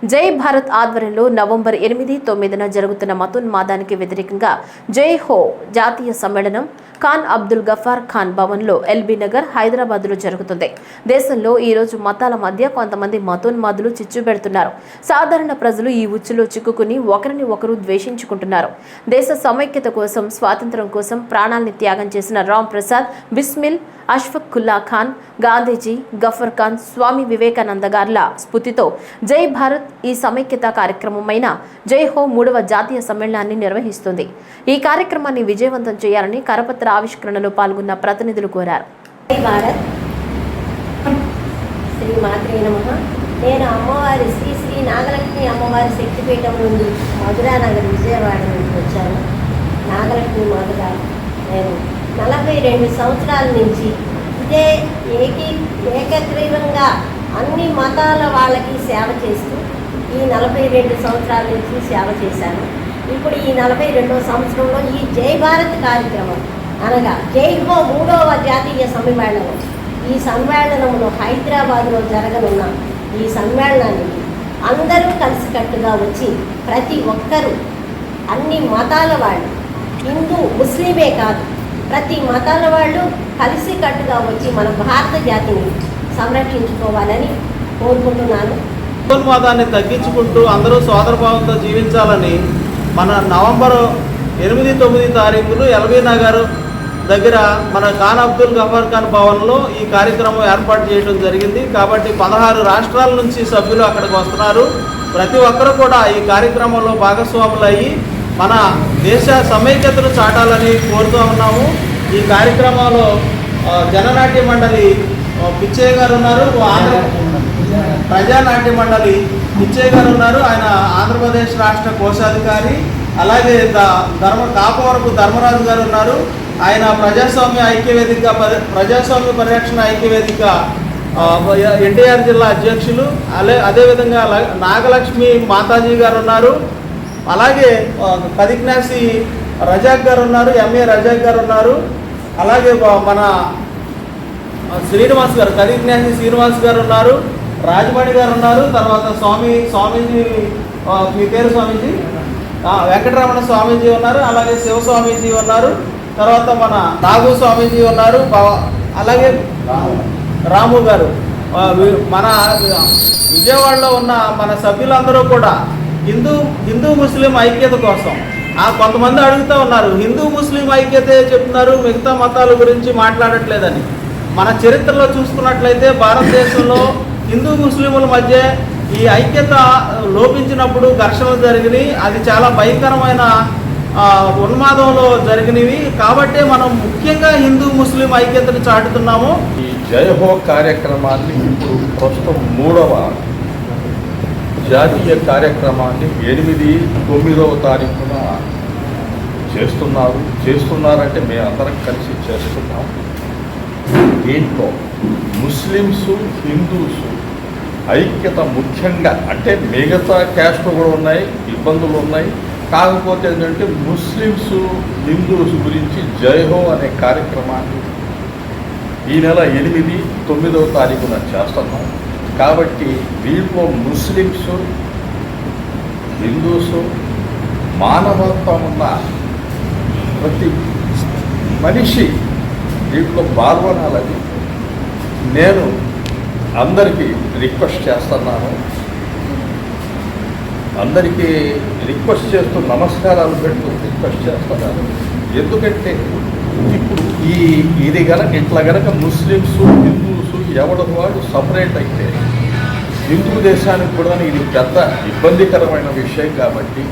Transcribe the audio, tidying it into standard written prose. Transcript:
జై భారత్ ఆధ్వర్యంలో నవంబర్ 8, 9న జరుగుతున్న మతోన్మాదానికి వ్యతిరేకంగా జై హో జాతీయ సమ్మేళనం ఖాన్ అబ్దుల్ గఫార్ ఖాన్ భవన్లో ఎల్బీ నగర్ హైదరాబాద్లో జరుగుతుంది. దేశంలో ఈ రోజు మతాల మధ్య కొంతమంది మతోన్మాదులు చిచ్చు పెడుతున్నారు. సాధారణ ప్రజలు ఈ ఉచ్చులో చిక్కుకుని ఒకరిని ఒకరు ద్వేషించుకుంటున్నారు. దేశ సమైక్యత కోసం, స్వాతంత్ర్యం కోసం ప్రాణాల్ని త్యాగం చేసిన రామ్ ప్రసాద్ బిస్మిల్, అష్ఫాకుల్లా ఖాన్, గాంధీజీ, గఫర్ ఖాన్, స్వామి వివేకానంద గార్ల స్ఫూర్తితో జై భారత్ ఈ సమైక్యత కార్యక్రమమైన జై హో 3వ జాతీయ సమ్మేళనాన్ని నిర్వహిస్తుంది. ఈ కార్యక్రమాన్ని విజయవంతం చేయాలని కరపత్ర ఆవిష్కరణలో పాల్గొన్న ప్రతినిధులు కోరారు. జై భారత్, శ్రీ మాత్రే నమః. నేను అమ్మవారి శ్రీ శ్రీ నాగలక్ష్మి అమ్మవారి శక్తిపీఠం నుండి మధురానగర్ విజయవాడ నుండి వచ్చాను. నాగలక్ష్మి మాతగా నేను 42 సంవత్సరాల నుంచి ఇదే ఏకగ్రీవంగా అన్ని మతాల వాళ్ళకి సేవ చేస్తూ ఈ 42 సంవత్సరాల నుంచి సేవ చేశాను. ఇప్పుడు ఈ 42వ సంవత్సరంలో ఈ జై భారత్ కార్యక్రమం అనగా జై హో 3వ జాతీయ సమ్మేళనం, ఈ సమ్మేళనంలో హైదరాబాద్లో జరగనున్న ఈ సమ్మేళనానికి అందరూ కలిసికట్టుగా వచ్చి ప్రతి ఒక్కరూ అన్ని మతాల వాళ్ళు, హిందూ ముస్లిమే కాదు ప్రతి మతాల వాళ్ళు కలిసికట్టుగా వచ్చి మన భారత జాతిని సంరక్షించుకోవాలని కోరుకుంటున్నాను. మతోన్మాదాన్ని తగ్గించుకుంటూ అందరూ సోదరభావంతో జీవించాలని మన నవంబర్ 8, 9 తారీఖులు ఎల్బీ నగర్ దగ్గర మన ఖాన్ అబ్దుల్ గఫార్ ఖాన్ భవన్లో ఈ కార్యక్రమం ఏర్పాటు చేయడం జరిగింది. కాబట్టి 16 రాష్ట్రాల నుంచి సభ్యులు అక్కడికి వస్తున్నారు. ప్రతి ఒక్కరు కూడా ఈ కార్యక్రమంలో భాగస్వాములు అయ్యి మన దేశ సమైక్యతను చాటాలని కోరుతూ ఉన్నాము. ఈ కార్యక్రమంలో జననాట్య మండలి పిచ్చయ్య గారు ఉన్నారు, ప్రజానాట్య మండలి పిచ్చయ్య గారు ఉన్నారు, ఆయన ఆంధ్రప్రదేశ్ రాష్ట్ర కోశాధికారి. అలాగే కాపవరపు ధర్మరాజు గారు ఉన్నారు, ఆయన ప్రజాస్వామ్య ఐక్యవేదిక ప్రజాస్వామ్య పరిరక్షణ ఐక్యవేదిక ఎన్టీఆర్ జిల్లా అధ్యక్షులు. అదేవిధంగా నాగలక్ష్మి మాతాజీ గారు ఉన్నారు, అలాగే కదిక్నాసి రజాక్ గారు ఉన్నారు, ఎంఏ రజాక్ గారు ఉన్నారు, అలాగే మన శ్రీనివాస్ గారు కదిక్నాసి శ్రీనివాస్ గారు ఉన్నారు, రాజమణి గారు ఉన్నారు, తర్వాత స్వామీజీ మీ పేరు స్వామీజీ వెంకటరమణ స్వామీజీ ఉన్నారు, అలాగే శివస్వామీజీ ఉన్నారు, తర్వాత మన నాగు స్వామీజీ ఉన్నారు, అలాగే రాము గారు. మన విజయవాడలో ఉన్న మన సభ్యులందరూ కూడా హిందూ ముస్లిం ఐక్యత కోసం కొంతమంది అడుగుతూ ఉన్నారు, హిందూ ముస్లిం ఐక్యతే చెప్తున్నారు, మిగతా మతాల గురించి మాట్లాడట్లేదని. మన చరిత్రలో చూసుకున్నట్లయితే భారతదేశంలో హిందూ ముస్లింల మధ్య ఈ ఐక్యత లోపించినప్పుడు ఘర్షణలు జరిగినాయి. అది చాలా భయంకరమైన ఉన్మాదంలో జరిగినవి. కాబట్టే మనం ముఖ్యంగా హిందూ ముస్లిం ఐక్యతను చాటుతున్నాము. ఈ జై హో కార్యక్రమాన్ని ఇప్పుడు ప్రస్తుతం 3వ జాతీయ కార్యక్రమాన్ని 8, 9వ తారీఖున చేస్తున్నారంటే మేమందరం కలిసి చేస్తున్నాం. దీంట్లో ముస్లిమ్స్, హిందూస్ ఐక్యత ముఖ్యంగా, అంటే మిగతా క్యాస్ట్లు కూడా ఉన్నాయి, ఇబ్బందులు ఉన్నాయి. కాకపోతే ఏంటంటే ముస్లిమ్స్, హిందూస్ గురించి జై హో అనే కార్యక్రమాన్ని ఈ నెల 8, 9వ తారీఖున చేస్తున్నాం. కాబట్టి దీంట్లో ముస్లిమ్స్, హిందూస్, మానవత్వం ఉన్న ప్రతి మనిషి దీంట్లో పాల్గొనాలని నేను అందరికీ రిక్వెస్ట్ చేస్తున్నాను. అందరికీ రిక్వెస్ట్ చేస్తూ నమస్కారాలు పెడుతూ రిక్వెస్ట్ చేస్తున్నాను. ఎందుకంటే ఇప్పుడు ఇది ఇట్లా గనక ముస్లిమ్స్, హిందూస్ ఎవరికి వాడు సపరేట్ అయితే హిందూ దేశానికి కూడా ఇది పెద్ద ఇబ్బందికరమైన విషయం. కాబట్టి